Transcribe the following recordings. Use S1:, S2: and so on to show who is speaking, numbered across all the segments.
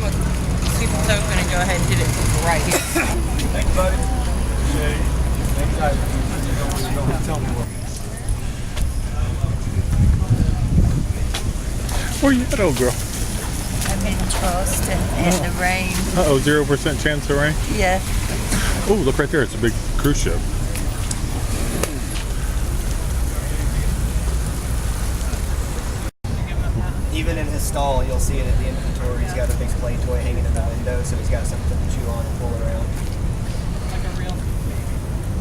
S1: a super token and go ahead and hit it right here.
S2: Thanks, buddy.
S3: Where you at, old girl?
S1: I'm in Charleston in the rain.
S3: Uh-oh, 0% chance of rain?
S1: Yeah.
S3: Oh, look right there. It's a big cruise ship.
S4: Even in his stall, you'll see it at the inventory. He's got a big play toy hanging in the window, so he's got something to chew on and pull around.
S1: Like a real,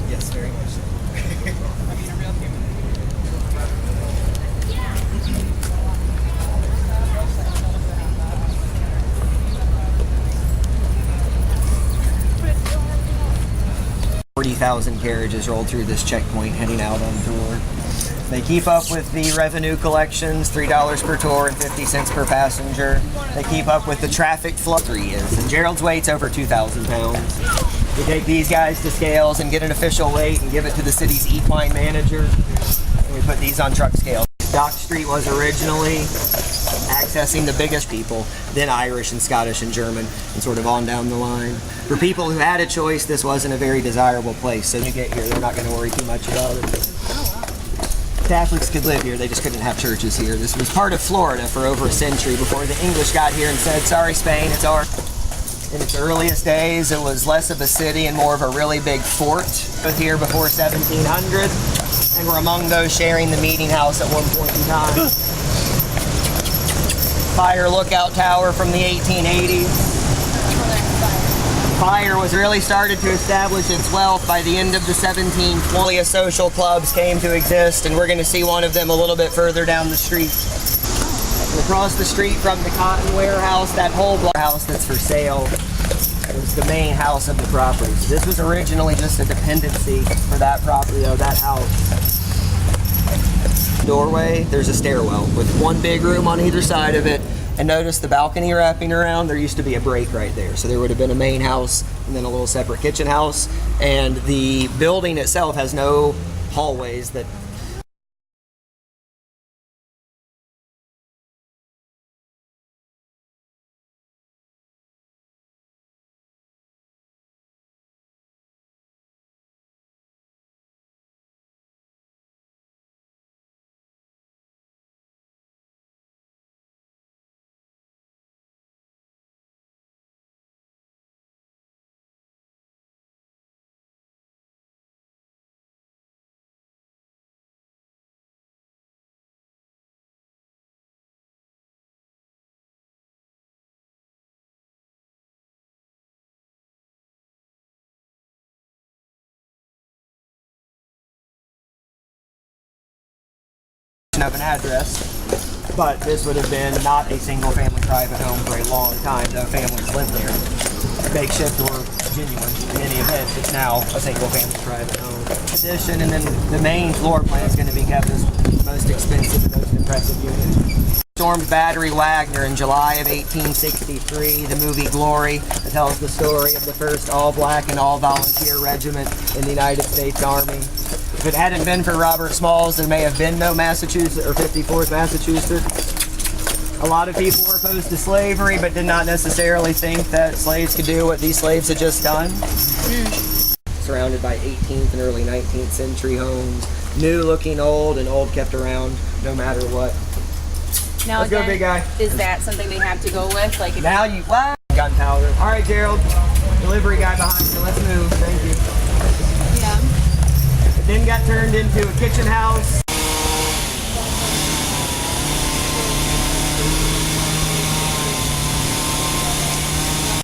S4: Yes, very much so.
S1: I mean a real human.
S4: Yeah. 40,000 carriages roll through this checkpoint heading out on tour. They keep up with the revenue collections, $3 per tour and 50 cents per passenger. They keep up with the traffic flow. 3 years. And Gerald's weight's over 2,000 pounds. We take these guys to scales and get an official weight and give it to the city's equine manager. And we put these on truck scales. Dock Street was originally accessing the biggest people, then Irish and Scottish and German, and sort of on down the line. For people who had a choice, this wasn't a very desirable place. So when you get here, they're not going to worry too much about it. Catholics could live here, they just couldn't have churches here. This was part of Florida for over a century before the English got here and said, sorry Spain, it's ours. In its earliest days, it was less of a city and more of a really big fort. Both here before 1700, and were among those sharing the meeting house at one point in time. Fire lookout tower from the 1880s. Fire was really started to establish its wealth by the end of the 1720s. Social clubs came to exist, and we're going to see one of them a little bit further down the street. And across the street from the cotton warehouse, that whole house that's for sale is the main house of the property. So this was originally just a dependency for that property, though, that house. Doorway, there's a stairwell with one big room on either side of it. And notice the balcony wrapping around, there used to be a break right there. So there would have been a main house and then a little separate kitchen house. And the building itself has no hallways that of an address, but this would have been not a single family private home for a long time, though families lived there. Makeshift or genuine. In any event, it's now a single family private home. Addition, and then the main floor plan is going to be kept as the most expensive and most impressive unit. Stormed Battery Wagner in July of 1863, the movie Glory, that tells the story of the first all-black and all-volunteer regiment in the United States Army. If it hadn't been for Robert Smalls, there may have been no Massachusetts or 54th Massachusetts. A lot of people were opposed to slavery, but did not necessarily think that slaves could do what these slaves had just done. Surrounded by 18th and early 19th century homes, new looking old, and old kept around no matter what.
S5: Now
S4: Let's
S5: again,
S4: go, big guy.
S5: Is that something they have to go with? Like if
S4: Now you, wow, gunpowder. All right, Gerald, delivery guy behind you. Let's move. Thank you.
S5: yeah.
S4: It then got turned into a kitchen house.